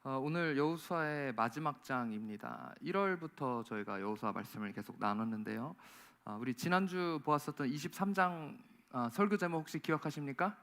오늘 여호수아의 마지막 장입니다. 1월부터 저희가 여호수아 말씀을 계속 나눴는데요. 우리 지난주 보았었던 23장 설교 제목 혹시 기억하십니까?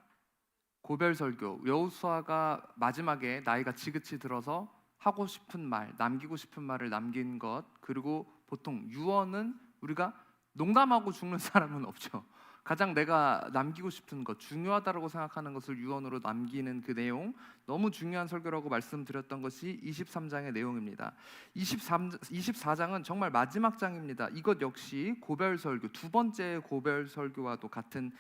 고별 설교. 여호수아가 마지막에 나이가 지긋이 들어서 하고 싶은 말, 남기고 싶은 말을 남긴 것, 그리고 보통 유언은 우리가 농담하고 죽는 사람은 없죠. 가장 내가 남기고 싶은 것, 중요하다고 생각하는 것을 유언으로 남기는 그 내용, 너무 중요한 설교라고 말씀드렸던 것이 23장의 내용입니다. 24장은 정말 마지막 장입니다. 이것 역시 고별 설교, 두 번째 고별 설교와도 같은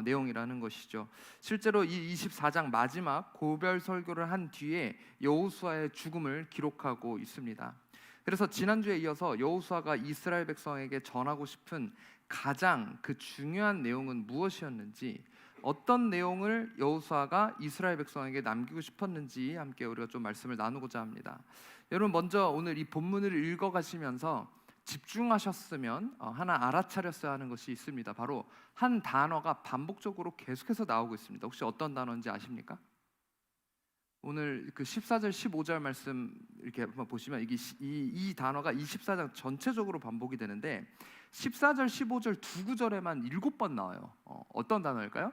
내용이라는 것이죠. 실제로 이 24장 마지막 고별 설교를 한 뒤에 여호수아의 죽음을 기록하고 있습니다. 그래서 지난주에 이어서 여호수아가 이스라엘 백성에게 전하고 싶은 가장 그 중요한 내용은 무엇이었는지, 어떤 내용을 여호수아가 이스라엘 백성에게 남기고 싶었는지 함께 우리가 좀 말씀을 나누고자 합니다. 여러분, 먼저 오늘 이 본문을 읽어가시면서 집중하셨으면 하나 알아차렸어야 하는 것이 있습니다. 바로 한 단어가 반복적으로 계속해서 나오고 있습니다. 혹시 어떤 단어인지 아십니까? 오늘 그 14절 15절 말씀 이렇게 한번 보시면 이 단어가 24장 전체적으로 반복이 되는데 14절 15절 두 구절에만 7번 나와요. 어떤 단어일까요?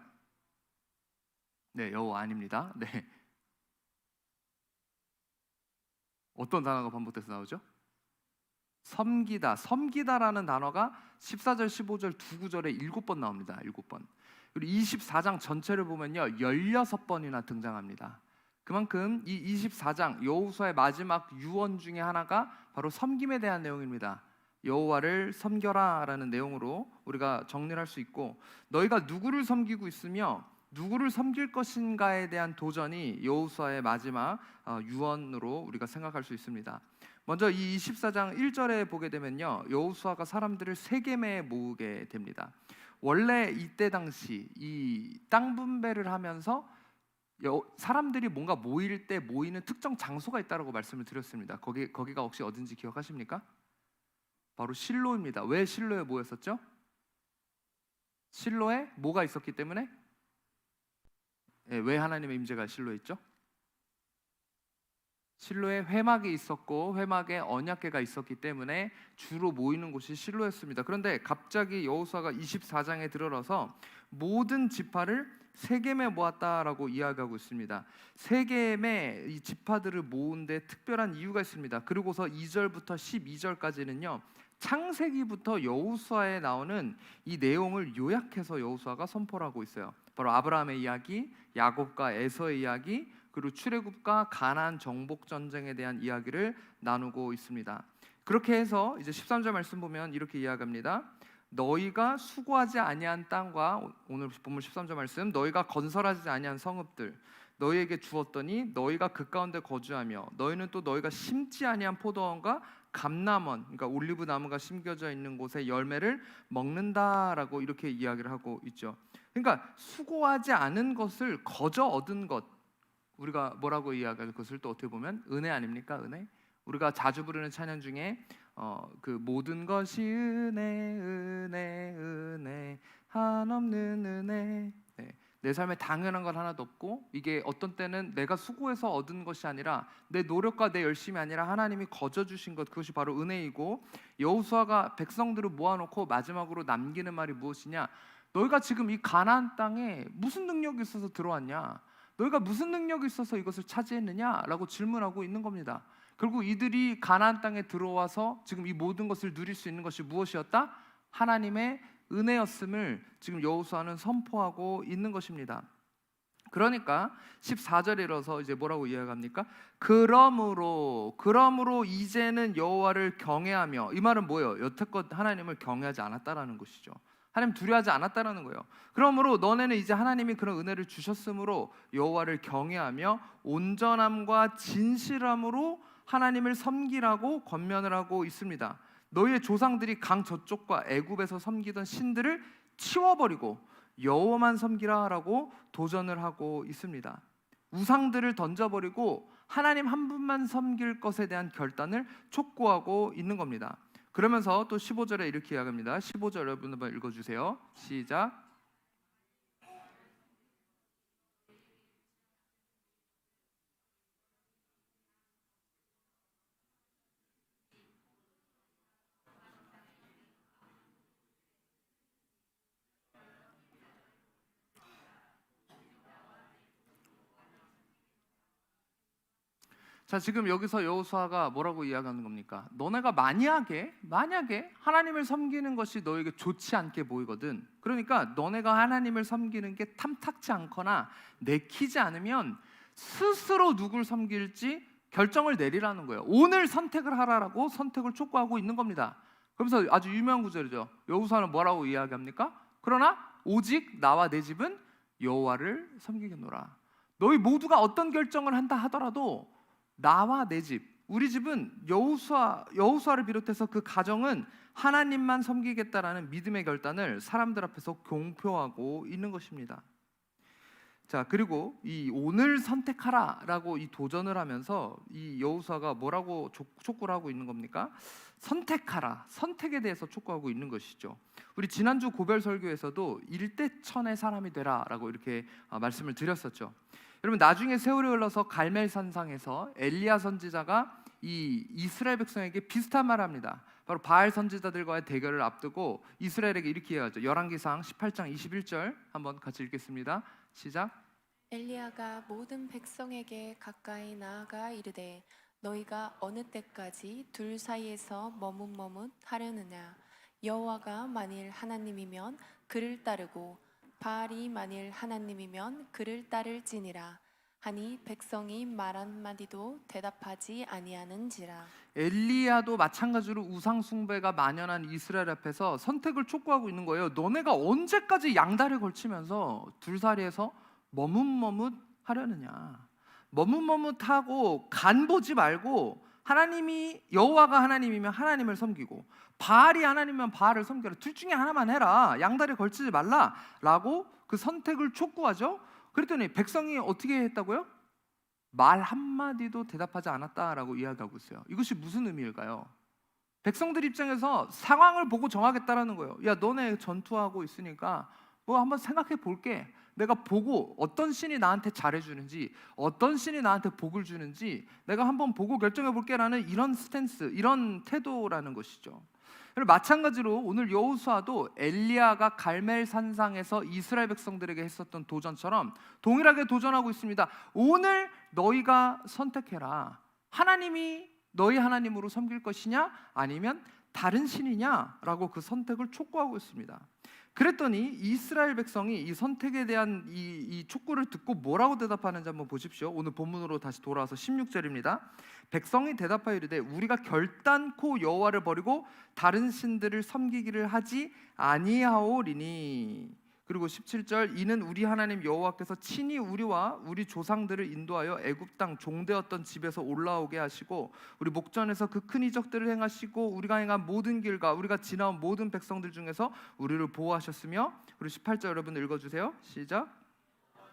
네, 여호와 아닙니다. 네. 어떤 단어가 반복돼서 나오죠? 섬기다. 섬기다라는 단어가 14절 15절 두 구절에 7번 나옵니다. 7번. 그리고 24장 전체를 보면요 16번이나 등장합니다. 그만큼 이 24장 여호수아의 마지막 유언 중에 하나가 바로 섬김에 대한 내용입니다. 여호와를 섬겨라 라는 내용으로 우리가 정리를 할 수 있고, 너희가 누구를 섬기고 있으며 누구를 섬길 것인가에 대한 도전이 여호수아의 마지막 유언으로 우리가 생각할 수 있습니다. 먼저 이 24장 1절에 보게 되면요 여호수아가 사람들을 세겜에 모으게 됩니다. 원래 이때 당시 이 땅 분배를 하면서 사람들이 뭔가 모일 때 모이는 특정 장소가 있다라고 말씀을 드렸습니다. 거기가 혹시 어딘지 기억하십니까? 바로 실로입니다. 왜 실로에 모였었죠? 실로에 뭐가 있었기 때문에? 왜 하나님의 임재가 실로에 있죠? 실로에 회막이 있었고 회막에 언약궤가 있었기 때문에 주로 모이는 곳이 실로였습니다. 그런데 갑자기 여호수아가 24장에 들어서 모든 지파를 세겜에 모았다라고 이야기하고 있습니다. 세겜에 이 지파들을 모은 데 특별한 이유가 있습니다. 그리고서 2절부터 12절까지는요 창세기부터 여호수아에 나오는 이 내용을 요약해서 여호수아가 선포를 하고 있어요. 바로 아브라함의 이야기, 야곱과 에서의 이야기, 그리고 출애굽과 가나안 정복 전쟁에 대한 이야기를 나누고 있습니다. 그렇게 해서 이제 13절 말씀 보면 이렇게 이야기합니다. 너희가 수고하지 아니한 땅과, 오늘 본문 13절 말씀, 너희가 건설하지 아니한 성읍들 너희에게 주었더니 너희가 그 가운데 거주하며 너희는 또 너희가 심지 아니한 포도원과 감람원, 그러니까 올리브 나무가 심겨져 있는 곳에 열매를 먹는다라고 이렇게 이야기를 하고 있죠. 그러니까 수고하지 않은 것을 거저 얻은 것, 우리가 뭐라고 이야기할 것을 또 어떻게 보면 은혜 아닙니까? 은혜. 우리가 자주 부르는 찬양 중에 그 모든 것이 은혜, 은혜, 은혜, 한없는 은혜. 네. 내 삶에 당연한 건 하나도 없고, 이게 어떤 때는 내가 수고해서 얻은 것이 아니라 내 노력과 내 열심이 아니라 하나님이 거저 주신 것, 그것이 바로 은혜이고, 여호수아가 백성들을 모아놓고 마지막으로 남기는 말이 무엇이냐? 너희가 지금 이 가나안 땅에 무슨 능력이 있어서 들어왔냐? 너희가 무슨 능력이 있어서 이것을 차지했느냐라고 질문하고 있는 겁니다. 결국 이들이 가나안 땅에 들어와서 지금 이 모든 것을 누릴 수 있는 것이 무엇이었다? 하나님의 은혜였음을 지금 여호수아는 선포하고 있는 것입니다. 그러니까 14절에 이어서 이제 뭐라고 이야기합니까? 그러므로 이제는 여호와를 경외하며, 이 말은 뭐예요? 여태껏 하나님을 경외하지 않았다라는 것이죠. 하나님 두려워하지 않았다라는 거예요. 그러므로 너네는 이제 하나님이 그런 은혜를 주셨으므로 여호와를 경외하며 온전함과 진실함으로 하나님을 섬기라고 권면을 하고 있습니다. 너희의 조상들이 강 저쪽과 애굽에서 섬기던 신들을 치워버리고 여호와만 섬기라라고 도전을 하고 있습니다. 우상들을 던져버리고 하나님 한 분만 섬길 것에 대한 결단을 촉구하고 있는 겁니다. 그러면서 또 15절에 이렇게 이야기합니다. 15절 여러분 한번 읽어주세요. 시작. 자, 지금 여기서 여호수아가 뭐라고 이야기하는 겁니까? 너네가 만약에 하나님을 섬기는 것이 너에게 좋지 않게 보이거든. 그러니까 너네가 하나님을 섬기는 게 탐탁지 않거나 내키지 않으면 스스로 누굴 섬길지 결정을 내리라는 거예요. 오늘 선택을 하라라고 선택을 촉구하고 있는 겁니다. 그러면서 아주 유명한 구절이죠. 여호수아는 뭐라고 이야기합니까? 그러나 오직 나와 내 집은 여호와를 섬기겠노라. 너희 모두가 어떤 결정을 한다 하더라도 나와 내 집, 우리 집은 여호수아를 비롯해서 그 가정은 하나님만 섬기겠다라는 믿음의 결단을 사람들 앞에서 공표하고 있는 것입니다. 자, 그리고 이 오늘 선택하라라고 이 도전을 하면서 이 여호수아가 뭐라고 촉구를 하고 있는 겁니까? 선택하라, 선택에 대해서 촉구하고 있는 것이죠. 우리 지난주 고별 설교에서도 일대천의 사람이 되라라고 이렇게 말씀을 드렸었죠. 여러분, 나중에 세월이 흘러서 갈멜산상에서 엘리야 선지자가 이 이스라엘 백성에게 비슷한 말을 합니다. 바로 바알 선지자들과의 대결을 앞두고 이스라엘에게 이렇게 이야기하죠. 열왕기상 18장 21절 한번 같이 읽겠습니다. 시작. 엘리야가 모든 백성에게 가까이 나아가 이르되 너희가 어느 때까지 둘 사이에서 머뭇머뭇하려느냐. 여호와가 만일 하나님이면 그를 따르고 바알이 만일 하나님이면 그를 따를지니라 하니 백성이 말 한마디도 대답하지 아니하는지라. 엘리야도 마찬가지로 우상 숭배가 만연한 이스라엘 앞에서 선택을 촉구하고 있는 거예요. 너네가 언제까지 양다리 걸치면서 둘사리에서 머뭇머뭇하려느냐. 머뭇머뭇하고 간 보지 말고 여호와가 하나님이면 하나님을 섬기고 바알이 하나님이면 바알을 섬겨라. 둘 중에 하나만 해라. 양다리 걸치지 말라라고 그 선택을 촉구하죠. 그랬더니 백성이 어떻게 했다고요? 말 한마디도 대답하지 않았다라고 이야기하고 있어요. 이것이 무슨 의미일까요? 백성들 입장에서 상황을 보고 정하겠다라는 거예요. 야, 너네 전투하고 있으니까 뭐 한번 생각해 볼게. 내가 보고 어떤 신이 나한테 잘해주는지, 어떤 신이 나한테 복을 주는지 내가 한번 보고 결정해 볼게라는 이런 스탠스, 이런 태도라는 것이죠. 마찬가지로 오늘 여호수아도 엘리야가 갈멜 산상에서 이스라엘 백성들에게 했었던 도전처럼 동일하게 도전하고 있습니다. 오늘 너희가 선택해라. 하나님이 너희 하나님으로 섬길 것이냐 아니면 다른 신이냐라고 그 선택을 촉구하고 있습니다. 그랬더니 이스라엘 백성이 이 선택에 대한 이 촉구를 듣고 뭐라고 대답하는지 한번 보십시오. 오늘 본문으로 다시 돌아와서 16절입니다. 백성이 대답하여 이르되 우리가 결단코 여호와를 버리고 다른 신들을 섬기기를 하지 아니하오리니. 그리고 17절 이는 우리 하나님 여호와께서 친히 우리와 우리 조상들을 인도하여 애굽 땅 종되었던 집에서 올라오게 하시고 우리 목전에서 그 큰 이적들을 행하시고 우리가 행한 모든 길과 우리가 지나온 모든 백성들 중에서 우리를 보호하셨으며. 그리고 18절 여러분 읽어주세요. 시작.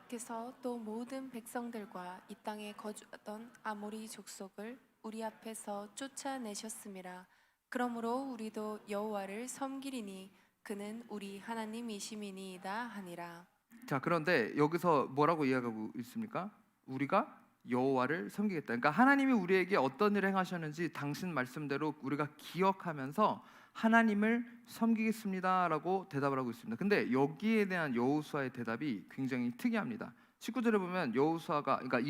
그래서 또 모든 백성들과 이 땅에 거주하던 아모리 족속을 우리 앞에서 쫓아내셨음이라. 그러므로 우리도 여호와를 섬기리니 그는 우리 하나님이시미니이다 하니라. 자, 그런데 여기서 뭐라고 이야기하고 있습니까? 우리가 여호와를 섬기겠다. 그러니까 하나님이 우리에게 어떤 일을 행하셨는지 당신 말씀대로 우리가 기억하면서 하나님을 섬기겠습니다라고 대답을 하고 있습니다. 근데 여기에 대한 여호수아의 대답이 굉장히 특이합니다. 19절에 보면 그러니까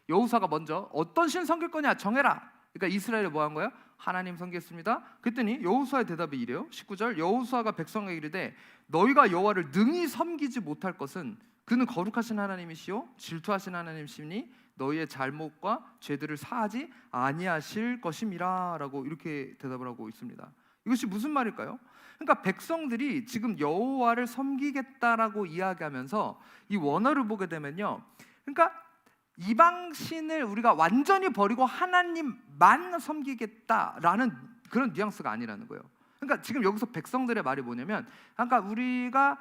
여호수아가 먼저 어떤 신 섬길 거냐 정해라. 그러니까 이스라엘이 뭐 한 거예요? 하나님 섬기겠습니다. 그랬더니 여호수아의 대답이 이래요. 19절 여호수아가 백성에게 이르되 너희가 여호와를 능히 섬기지 못할 것은 그는 거룩하신 하나님이시요 질투하신 하나님이시니 너희의 잘못과 죄들을 사하지 아니하실 것임이라라고 이렇게 대답을 하고 있습니다. 이것이 무슨 말일까요? 그러니까 백성들이 지금 여호와를 섬기겠다라고 이야기하면서 이 원어를 보게 되면요, 그러니까 이방신을 우리가 완전히 버리고 하나님만 섬기겠다라는 그런 뉘앙스가 아니라는 거예요. 그러니까 지금 여기서 백성들의 말이 뭐냐면, 그러니까 우리가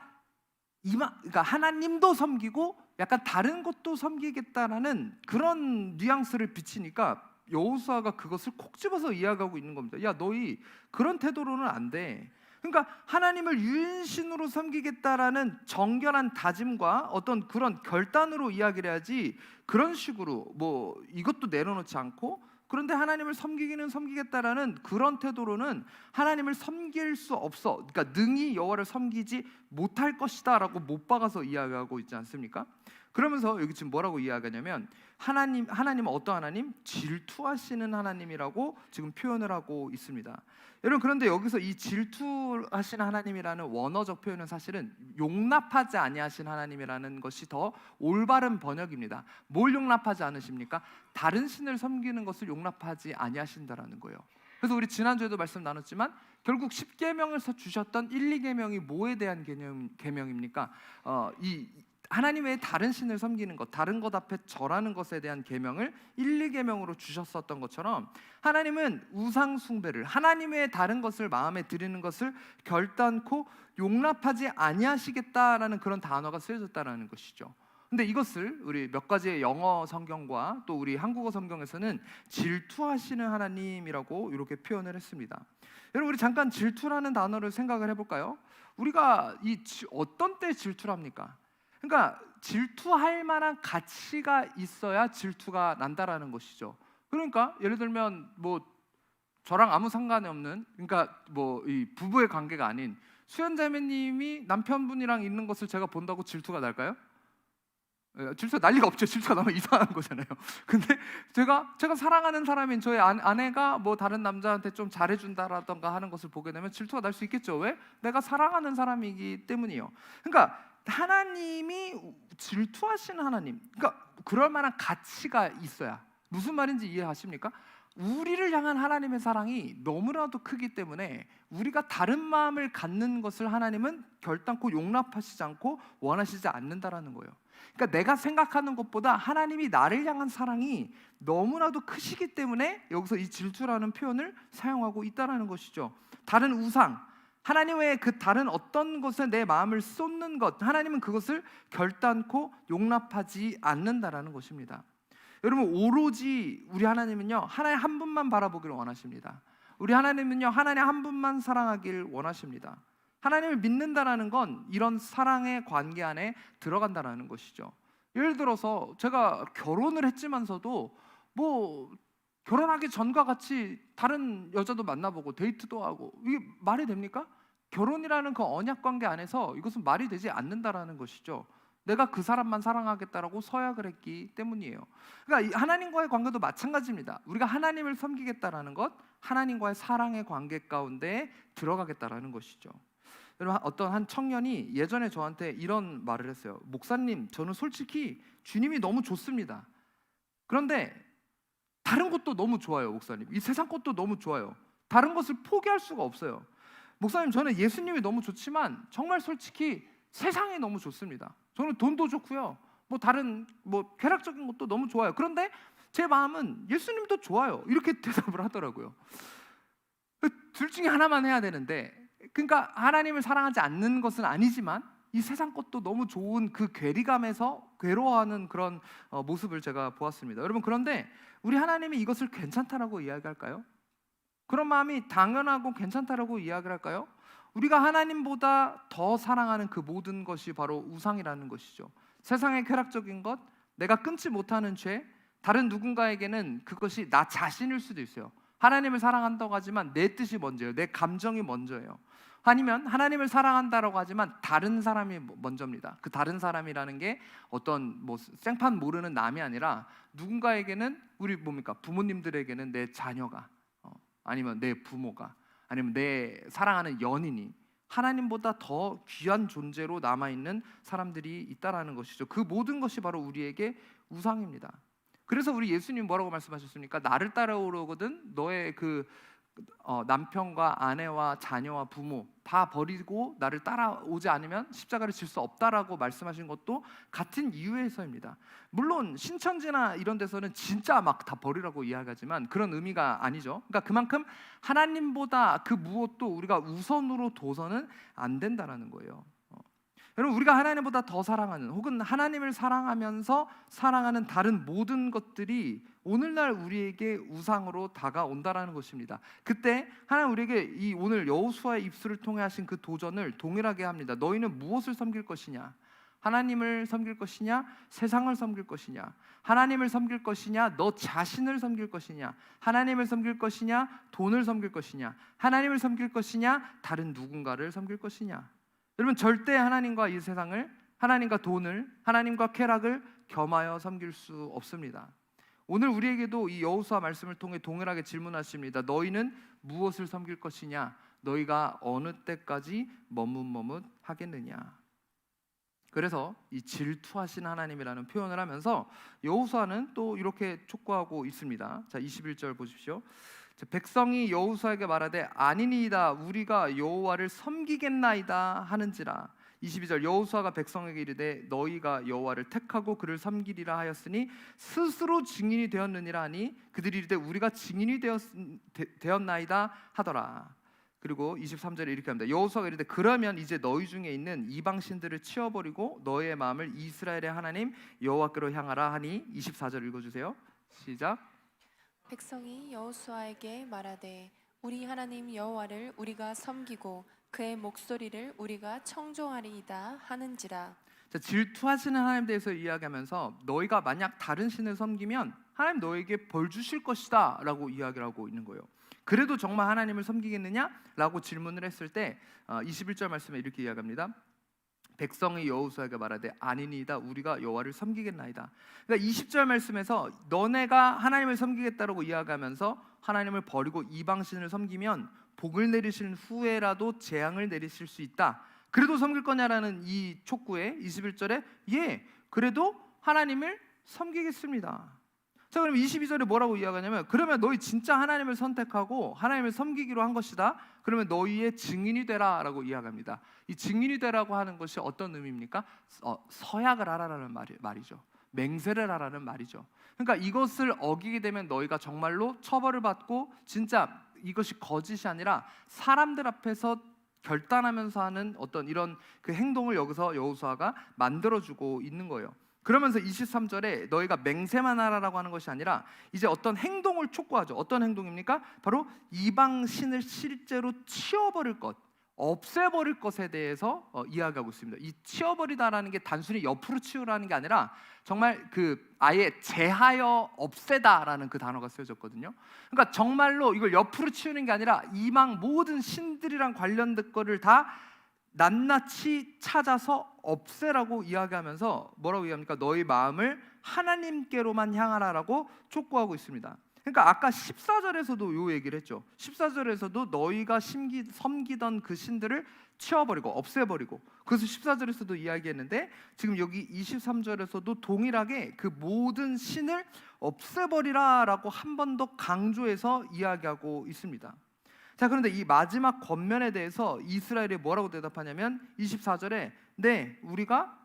그러니까 하나님도 섬기고 약간 다른 것도 섬기겠다라는 그런 뉘앙스를 비치니까 여호수아가 그것을 콕 집어서 이야기하고 있는 겁니다. 야, 너희 그런 태도로는 안 돼. 그러니까 하나님을 유일신으로 섬기겠다라는 정결한 다짐과 어떤 그런 결단으로 이야기를 해야지, 그런 식으로 뭐 이것도 내려놓지 않고 그런데 하나님을 섬기기는 섬기겠다라는 그런 태도로는 하나님을 섬길 수 없어. 그러니까 능히 여호와를 섬기지 못할 것이다라고 못 박아서 이야기하고 있지 않습니까? 그러면서 여기 지금 뭐라고 이야기하냐면 하나님은 어떤 하나님? 질투하시는 하나님이라고 지금 표현을 하고 있습니다. 여러분, 그런데 여기서 이 질투하시는 하나님이라는 원어적 표현은 사실은 용납하지 아니하신 하나님이라는 것이 더 올바른 번역입니다. 뭘 용납하지 않으십니까? 다른 신을 섬기는 것을 용납하지 아니하신다라는 거예요. 그래서 우리 지난주에도 말씀 나눴지만 결국 10계명을 주셨던 1, 2계명이 뭐에 대한 계명입니까? 이 하나님 외에 다른 신을 섬기는 것, 다른 것 앞에 절하는 것에 대한 계명을 1, 2계명으로 주셨었던 것처럼 하나님은 우상 숭배를, 하나님 외에 다른 것을 마음에 드리는 것을 결단코 용납하지 아니하시겠다라는 그런 단어가 쓰여졌다라는 것이죠. 근데 이것을 우리 몇 가지의 영어 성경과 또 우리 한국어 성경에서는 질투하시는 하나님이라고 이렇게 표현을 했습니다. 여러분, 우리 잠깐 질투라는 단어를 생각을 해볼까요? 우리가 어떤 때 질투를 합니까? 그러니까 질투할 만한 가치가 있어야 질투가 난다라는 것이죠. 그러니까 예를 들면 뭐 저랑 아무 상관이 없는, 그러니까 뭐 이 부부의 관계가 아닌 수연자매님이 남편분이랑 있는 것을 제가 본다고 질투가 날까요? 질투가 날 리가 없죠. 질투가 너무 이상한 거잖아요. 근데 제가 사랑하는 사람인 저의 아내가 뭐 다른 남자한테 좀 잘해준다라던가 하는 것을 보게 되면 질투가 날 수 있겠죠. 왜? 내가 사랑하는 사람이기 때문이에요. 그러니까 하나님이 질투하시는 하나님, 그러니까 그럴 만한 가치가 있어야. 무슨 말인지 이해하십니까? 우리를 향한 하나님의 사랑이 너무나도 크기 때문에 우리가 다른 마음을 갖는 것을 하나님은 결단코 용납하시지 않고 원하시지 않는다라는 거예요. 그러니까 내가 생각하는 것보다 하나님이 나를 향한 사랑이 너무나도 크시기 때문에 여기서 이 질투라는 표현을 사용하고 있다라는 것이죠. 다른 우상, 하나님 외에 그 다른 어떤 것에 내 마음을 쏟는 것, 하나님은 그것을 결단코 용납하지 않는다라는 것입니다. 여러분, 오로지 우리 하나님은요, 하나님 한 분만 바라보기를 원하십니다. 우리 하나님은요, 하나님 한 분만 사랑하길 원하십니다. 하나님을 믿는다라는 건 이런 사랑의 관계 안에 들어간다라는 것이죠. 예를 들어서 제가 결혼을 했지만서도 뭐 결혼하기 전과 같이 다른 여자도 만나보고 데이트도 하고, 이게 말이 됩니까? 결혼이라는 그 언약 관계 안에서 이것은 말이 되지 않는다라는 것이죠. 내가 그 사람만 사랑하겠다라고 서약을 했기 때문이에요. 그러니까 하나님과의 관계도 마찬가지입니다. 우리가 하나님을 섬기겠다라는 것, 하나님과의 사랑의 관계 가운데 들어가겠다라는 것이죠. 여러분, 어떤 한 청년이 예전에 저한테 이런 말을 했어요. 목사님, 저는 솔직히 주님이 너무 좋습니다. 그런데 다른 것도 너무 좋아요. 목사님, 이 세상 것도 너무 좋아요. 다른 것을 포기할 수가 없어요. 목사님, 저는 예수님이 너무 좋지만 정말 솔직히 세상이 너무 좋습니다. 저는 돈도 좋고요, 뭐 다른 뭐 쾌락적인 것도 너무 좋아요. 그런데 제 마음은 예수님도 좋아요. 이렇게 대답을 하더라고요. 둘 중에 하나만 해야 되는데, 그러니까 하나님을 사랑하지 않는 것은 아니지만 이 세상 것도 너무 좋은 그 괴리감에서 괴로워하는 그런 모습을 제가 보았습니다. 여러분, 그런데 우리 하나님이 이것을 괜찮다라고 이야기할까요? 그런 마음이 당연하고 괜찮다라고 이야기를 할까요? 우리가 하나님보다 더 사랑하는 그 모든 것이 바로 우상이라는 것이죠. 세상의 쾌락적인 것, 내가 끊지 못하는 죄, 다른 누군가에게는 그것이 나 자신일 수도 있어요. 하나님을 사랑한다고 하지만 내 뜻이 먼저예요. 내 감정이 먼저예요. 아니면 하나님을 사랑한다라고 하지만 다른 사람이 먼저입니다. 그 다른 사람이라는 게 어떤 뭐 생판 모르는 남이 아니라 누군가에게는 우리 뭡니까? 부모님들에게는 내 자녀가, 아니면 내 부모가, 아니면 내 사랑하는 연인이 하나님보다 더 귀한 존재로 남아있는 사람들이 있다라는 것이죠. 그 모든 것이 바로 우리에게 우상입니다. 그래서 우리 예수님 뭐라고 말씀하셨습니까? 나를 따라오려거든 너의 그 남편과 아내와 자녀와 부모 다 버리고 나를 따라오지 않으면 십자가를 질 수 없다라고 말씀하신 것도 같은 이유에서입니다. 물론 신천지나 이런 데서는 진짜 막 다 버리라고 이야기하지만 그런 의미가 아니죠. 그러니까 그만큼 하나님보다 그 무엇도 우리가 우선으로 둬서는 안 된다는 거예요. 여러분, 우리가 하나님보다 더 사랑하는, 혹은 하나님을 사랑하면서 사랑하는 다른 모든 것들이 오늘날 우리에게 우상으로 다가온다라는 것입니다. 그때 하나님 우리에게 이 오늘 여호수아의 입술을 통해 하신 그 도전을 동일하게 합니다. 너희는 무엇을 섬길 것이냐? 하나님을 섬길 것이냐? 세상을 섬길 것이냐? 하나님을 섬길 것이냐? 너 자신을 섬길 것이냐? 하나님을 섬길 것이냐? 돈을 섬길 것이냐? 하나님을 섬길 것이냐? 다른 누군가를 섬길 것이냐? 여러분, 절대 하나님과 이 세상을 하나님과 돈을, 하나님과 쾌락을 겸하여 섬길 수 없습니다. 오늘 우리에게도 이 여호수아 말씀을 통해 동일하게 질문하십니다. 너희는 무엇을 섬길 것이냐? 너희가 어느 때까지 머뭇머뭇하겠느냐? 그래서 이 질투하신 하나님이라는 표현을 하면서 여호수아는 또 이렇게 촉구하고 있습니다. 자, 21절 보십시오. 자, 백성이 여호수아에게 말하되 아니니이다 우리가 여호와를 섬기겠나이다 하는지라. 22절 여호수아가 백성에게 이르되 너희가 여호와를 택하고 그를 섬기리라 하였으니 스스로 증인이 되었느니라 하니 그들이 이르되 우리가 증인이 되었나이다 하더라. 그리고 23절에 이렇게 합니다. 여호수아가 이르되 그러면 이제 너희 중에 있는 이방 신들을 치워버리고 너희의 마음을 이스라엘의 하나님 여호와께로 향하라 하니 24절 읽어주세요. 시작. 백성이 여호수아에게 말하되 우리 하나님 여호와를 우리가 섬기고 그의 목소리를 우리가 청종하리이다 하는지라. 자, 질투하시는 하나님에 대해서 이야기하면서 너희가 만약 다른 신을 섬기면 하나님 너에게 벌 주실 것이다 라고 이야기를 하고 있는 거예요. 그래도 정말 하나님을 섬기겠느냐? 라고 질문을 했을 때 21절 말씀에 이렇게 이야기합니다. 백성이 여호수아에게 말하되 아니니이다 우리가 여호와를 섬기겠나이다. 그러니까 20절 말씀에서 너네가 하나님을 섬기겠다라고 이야기하면서 하나님을 버리고 이방신을 섬기면 복을 내리신 후에라도 재앙을 내리실 수 있다. 그래도 섬길 거냐라는 이 촉구에 21절에 예 그래도 하나님을 섬기겠습니다. 자, 그럼 22절에 뭐라고 이야기하냐면 그러면 너희 진짜 하나님을 선택하고 하나님을 섬기기로 한 것이다. 그러면 너희의 증인이 되라라고 이야기합니다. 이 증인이 되라고 하는 것이 어떤 의미입니까? 서약을 하라라는 말이죠. 맹세를 하라는 말이죠. 그러니까 이것을 어기게 되면 너희가 정말로 처벌을 받고 진짜 이것이 거짓이 아니라 사람들 앞에서 결단하면서 하는 어떤 이런 그 행동을 여기서 여호수아가 만들어주고 있는 거예요. 그러면서 23절에 너희가 맹세만 하라라고 하는 것이 아니라 이제 어떤 행동을 촉구하죠. 어떤 행동입니까? 바로 이방 신을 실제로 치워버릴 것, 없애버릴 것에 대해서 이야기하고 있습니다. 이 치워버리다라는 게 단순히 옆으로 치우라는 게 아니라 정말 그 아예 제하여 없애다라는 그 단어가 쓰여졌거든요. 그러니까 정말로 이걸 옆으로 치우는 게 아니라 이방 모든 신들이랑 관련된 거를 다 낱낱이 찾아서 없애라고 이야기하면서 뭐라고 이야기합니까? 너희 마음을 하나님께로만 향하라라고 촉구하고 있습니다. 그러니까 아까 14절에서도 요 얘기를 했죠. 14절에서도 너희가 섬기던 그 신들을 치워버리고 없애버리고, 그래서 14절에서도 이야기했는데 지금 여기 23절에서도 동일하게 그 모든 신을 없애버리라라고 한 번 더 강조해서 이야기하고 있습니다. 자, 그런데 이 마지막 권면에 대해서 이스라엘이 뭐라고 대답하냐면 24절에 네, 우리가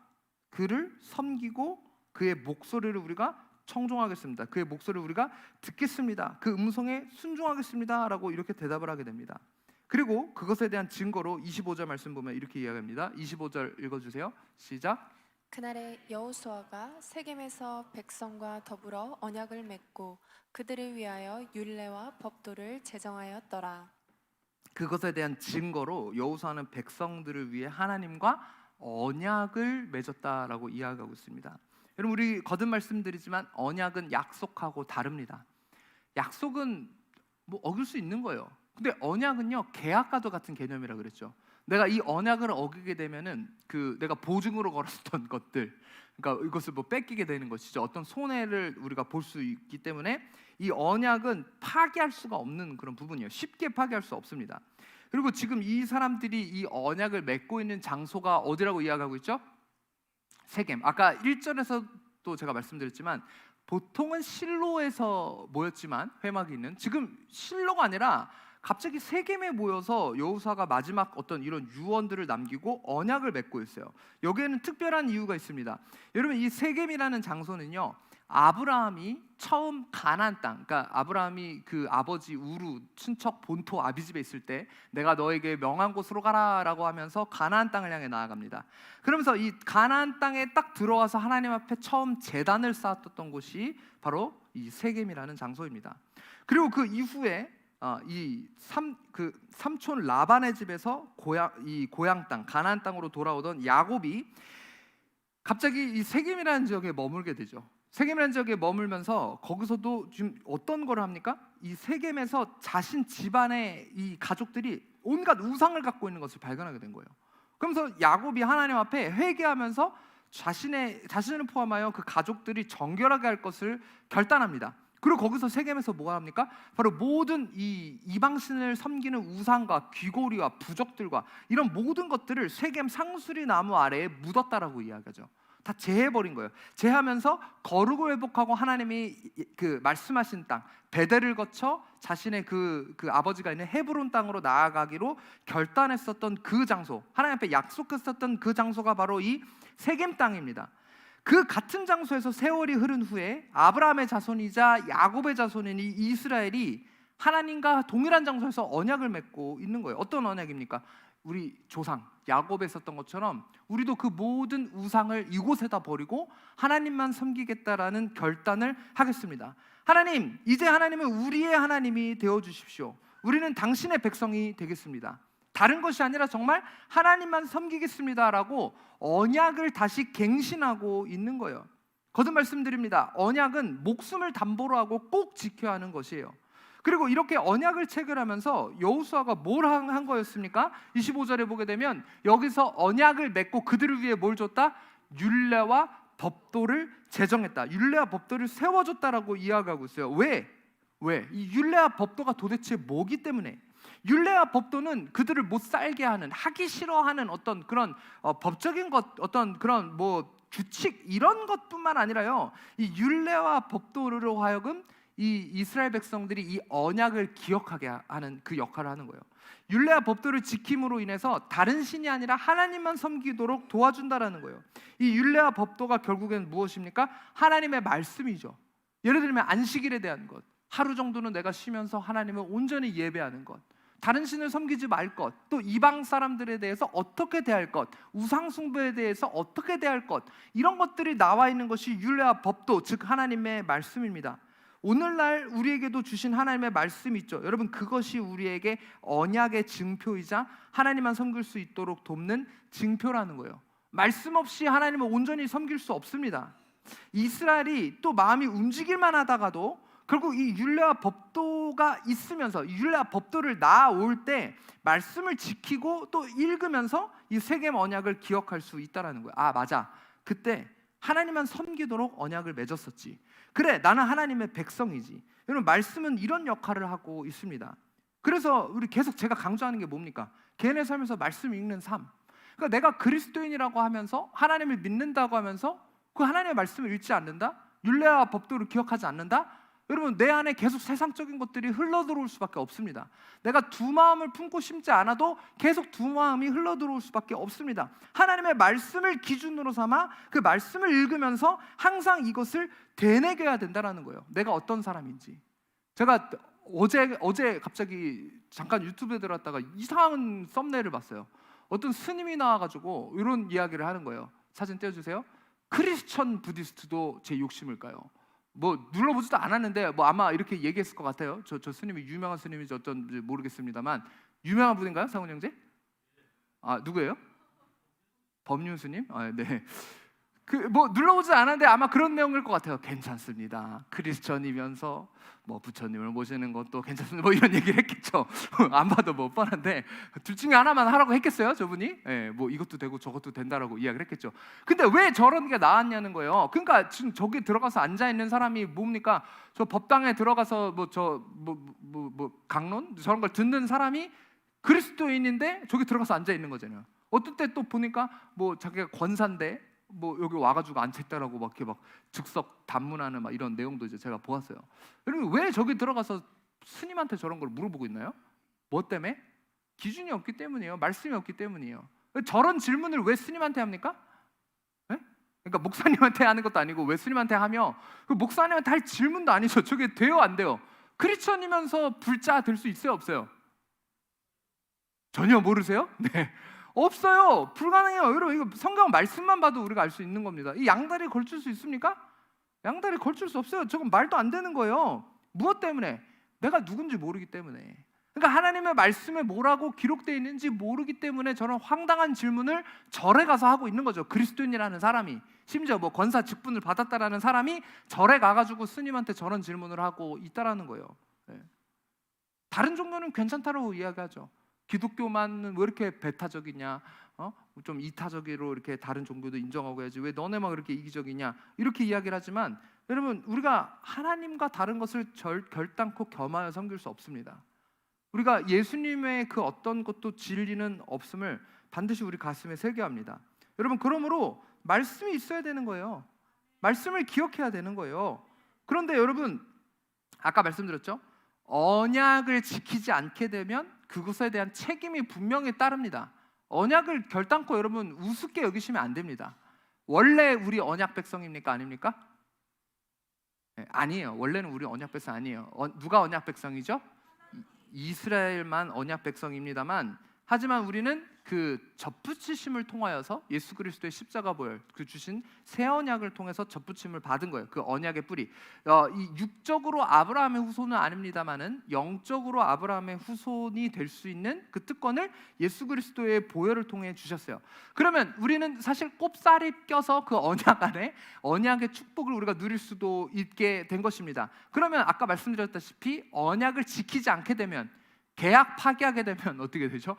그를 섬기고 그의 목소리를 우리가 청종하겠습니다. 그의 목소리를 우리가 듣겠습니다. 그 음성에 순종하겠습니다 라고 이렇게 대답을 하게 됩니다. 그리고 그것에 대한 증거로 25절 말씀 보면 이렇게 이야기합니다. 25절 읽어주세요. 시작. 그날에 여호수아가 세겜에서 백성과 더불어 언약을 맺고 그들을 위하여 율례와 법도를 제정하였더라. 그것에 대한 증거로 여호수아는 백성들을 위해 하나님과 언약을 맺었다라고 이야기하고 있습니다. 여러분, 우리 거듭 말씀드리지만 언약은 약속하고 다릅니다. 약속은 뭐 어길 수 있는 거예요. 근데 언약은요, 계약과도 같은 개념이라 그랬죠. 내가 이 언약을 어기게 되면은 그 내가 보증으로 걸었던 것들, 그러니까 이것을 뭐 뺏기게 되는 것이죠. 어떤 손해를 우리가 볼 수 있기 때문에 이 언약은 파기할 수가 없는 그런 부분이에요. 쉽게 파기할 수 없습니다. 그리고 지금 이 사람들이 이 언약을 맺고 있는 장소가 어디라고 이야기하고 있죠? 세겜. 아까 1절에서도 제가 말씀드렸지만 보통은 실로에서 모였지만 회막이 있는, 지금 실로가 아니라 갑자기 세겜에 모여서 여호수아가 마지막 어떤 이런 유언들을 남기고 언약을 맺고 있어요. 여기에는 특별한 이유가 있습니다. 여러분, 이 세겜이라는 장소는요, 아브라함이 처음 가나안 땅, 그러니까 아브라함이 그 아버지 우루 친척 본토 아비집에 있을 때 내가 너에게 명한 곳으로 가라라고 하면서 가나안 땅을 향해 나아갑니다. 그러면서 이 가나안 땅에 딱 들어와서 하나님 앞에 처음 제단을 쌓았던 곳이 바로 이 세겜이라는 장소입니다. 그리고 그 이후에 그 삼촌 라반의 집에서 고향 땅 가나안 땅으로 돌아오던 야곱이 갑자기 이 세겜이라는 지역에 머물게 되죠. 세겜이라는 지역에 머물면서 거기서도 지금 어떤 걸 합니까? 이 세겜에서 자신 집안의 이 가족들이 온갖 우상을 갖고 있는 것을 발견하게 된 거예요. 그러면서 야곱이 하나님 앞에 회개하면서 자신을 포함하여 그 가족들이 정결하게 할 것을 결단합니다. 그리고 거기서 세겜에서 뭐 합니까? 바로 모든 이 이방신을 섬기는 우상과 귀고리와 부적들과 이런 모든 것들을 세겜 상수리 나무 아래에 묻었다라고 이야기하죠. 다 제해버린 거예요. 제하면서 거룩을 회복하고 하나님이 그 말씀하신 땅 베델을 거쳐 자신의 그 아버지가 있는 헤브론 땅으로 나아가기로 결단했었던 그 장소, 하나님 앞에 약속했었던 그 장소가 바로 이 세겜 땅입니다. 그 같은 장소에서 세월이 흐른 후에 아브라함의 자손이자 야곱의 자손인 이 이스라엘이 하나님과 동일한 장소에서 언약을 맺고 있는 거예요. 어떤 언약입니까? 우리 조상 야곱에 있었던 것처럼 우리도 그 모든 우상을 이곳에다 버리고 하나님만 섬기겠다라는 결단을 하겠습니다. 하나님, 이제 하나님은 우리의 하나님이 되어 주십시오. 우리는 당신의 백성이 되겠습니다. 다른 것이 아니라 정말 하나님만 섬기겠습니다라고 언약을 다시 갱신하고 있는 거예요. 거듭 말씀드립니다. 언약은 목숨을 담보로 하고 꼭 지켜야 하는 것이에요. 그리고 이렇게 언약을 체결하면서 여호수아가 뭘 한 거였습니까? 25절에 보게 되면 여기서 언약을 맺고 그들을 위해 뭘 줬다? 율례와 법도를 제정했다. 율례와 법도를 세워줬다라고 이야기하고 있어요. 왜? 이 율례와 법도가 도대체 뭐기 때문에? 율례와 법도는 그들을 못 살게 하는, 하기 싫어하는 어떤 그런 법적인 것, 어떤 그런 뭐 규칙 이런 것뿐만 아니라요. 이 율례와 법도로 하여금 이 이스라엘 백성들이 이 언약을 기억하게 하는 그 역할을 하는 거예요. 율례와 법도를 지킴으로 인해서 다른 신이 아니라 하나님만 섬기도록 도와준다라는 거예요. 이 율례와 법도가 결국엔 무엇입니까? 하나님의 말씀이죠. 예를 들면 안식일에 대한 것, 하루 정도는 내가 쉬면서 하나님을 온전히 예배하는 것, 다른 신을 섬기지 말 것, 또 이방 사람들에 대해서 어떻게 대할 것, 우상 숭배에 대해서 어떻게 대할 것, 이런 것들이 나와 있는 것이 율례와 법도, 즉 하나님의 말씀입니다. 오늘날 우리에게도 주신 하나님의 말씀이 있죠. 여러분, 그것이 우리에게 언약의 증표이자 하나님만 섬길 수 있도록 돕는 증표라는 거예요. 말씀 없이 하나님을 온전히 섬길 수 없습니다. 이스라엘이 또 마음이 움직일만 하다가도 결국 이 율례와 법도가 있으면서 율례와 법도를 나아올 때 말씀을 지키고 또 읽으면서 이 세겜 언약을 기억할 수 있다라는 거예요. 아, 맞아. 그때 하나님만 섬기도록 언약을 맺었었지. 그래, 나는 하나님의 백성이지. 여러분, 말씀은 이런 역할을 하고 있습니다. 그래서 우리 계속 제가 강조하는 게 뭡니까? 개인의 삶에서 말씀 읽는 삶. 그러니까 내가 그리스도인이라고 하면서 하나님을 믿는다고 하면서 그 하나님의 말씀을 읽지 않는다? 율례와 법도를 기억하지 않는다? 여러분, 내 안에 계속 세상적인 것들이 흘러들어올 수밖에 없습니다. 내가 두 마음을 품고 심지 않아도 계속 두 마음이 흘러들어올 수밖에 없습니다. 하나님의 말씀을 기준으로 삼아 그 말씀을 읽으면서 항상 이것을 되새겨야 된다는 거예요. 내가 어떤 사람인지. 제가 어제 갑자기 잠깐 유튜브에 들어갔다가 이상한 썸네일을 봤어요. 어떤 스님이 나와가지고 이런 이야기를 하는 거예요. 사진 떼어주세요. 크리스천 부디스트도 제 욕심일까요? 뭐 눌러보지도 않았는데 뭐 아마 이렇게 얘기했을 것 같아요. 저 스님이 유명한 스님인지 어떤지 모르겠습니다만 유명한 분인가요, 상훈 형제? 아, 누구예요? 법륜 스님? 아, 네. 그 뭐 눌러보지 않았는데 아마 그런 내용일 것 같아요. 괜찮습니다. 크리스천이면서 뭐 부처님을 모시는 것도 괜찮습니다. 뭐 이런 얘기를 했겠죠. 안 봐도 뭐 뻔한데 둘 중에 하나만 하라고 했겠어요, 저분이? 예, 뭐 이것도 되고 저것도 된다라고 이야기를 했겠죠. 근데 왜 저런 게 나왔냐는 거예요. 그러니까 지금 저기 들어가서 앉아 있는 사람이 뭡니까? 저 법당에 들어가서 강론 저런 걸 듣는 사람이 그리스도인인데 저기 들어가서 앉아 있는 거잖아요. 어떤 때 또 보니까 뭐 자기가 권사인데 뭐 여기 와가지고 앉혀있다라고 막 이렇게 막 즉석 단문하는 막 이런 내용도 이제 제가 보았어요. 여러분, 왜 저기 들어가서 스님한테 저런 걸 물어보고 있나요? 뭐 때문에? 기준이 없기 때문이에요. 말씀이 없기 때문이에요. 저런 질문을 왜 스님한테 합니까? 네? 그러니까 목사님한테 하는 것도 아니고 왜 스님한테 하며 그 목사님한테 할 질문도 아니죠. 저게 돼요, 안 돼요? 크리스천이면서 불자 될 수 있어요, 없어요? 전혀 모르세요? 네. 없어요. 불가능해요. 여러분, 이거 성경 말씀만 봐도 우리가 알 수 있는 겁니다. 이 양다리 걸칠 수 있습니까? 양다리 걸칠 수 없어요. 저건 말도 안 되는 거예요. 무엇 때문에? 내가 누군지 모르기 때문에. 그러니까 하나님의 말씀에 뭐라고 기록되어 있는지 모르기 때문에 저런 황당한 질문을 절에 가서 하고 있는 거죠. 그리스도인이라는 사람이, 심지어 뭐 권사 직분을 받았다라는 사람이 절에 가가지고 스님한테 저런 질문을 하고 있다라는 거예요. 네. 다른 종교는 괜찮다라고 이야기하죠. 기독교만은 왜 이렇게 배타적이냐? 좀 이타적으로 이렇게 다른 종교도 인정하고 해야지 왜 너네만 그렇게 이기적이냐 이렇게 이야기를 하지만 여러분 우리가 하나님과 다른 것을 결단코 겸하여 섬길 수 없습니다. 우리가 예수님의 그 어떤 것도 진리는 없음을 반드시 우리 가슴에 새겨야 합니다. 여러분 그러므로 말씀이 있어야 되는 거예요. 말씀을 기억해야 되는 거예요. 그런데 여러분 아까 말씀드렸죠? 언약을 지키지 않게 되면 그것에 대한 책임이 분명히 따릅니다. 언약을 결단코 여러분 우습게 여기시면 안 됩니다. 원래 우리 언약 백성입니까? 아닙니까? 네, 아니에요. 원래는 우리 언약 백성 아니에요. 누가 언약 백성이죠? 이스라엘만 언약 백성입니다만 하지만 우리는 그 접붙이심을 통하여서 예수 그리스도의 십자가 보혈 그 주신 새 언약을 통해서 접붙임을 받은 거예요. 그 언약의 뿌리. 이 육적으로 아브라함의 후손은 아닙니다만은 영적으로 아브라함의 후손이 될 수 있는 그 특권을 예수 그리스도의 보혈을 통해 주셨어요. 그러면 우리는 사실 꼽살이 껴서 그 언약 안에 언약의 축복을 우리가 누릴 수도 있게 된 것입니다. 그러면 아까 말씀드렸다시피 언약을 지키지 않게 되면 계약 파기하게 되면 어떻게 되죠?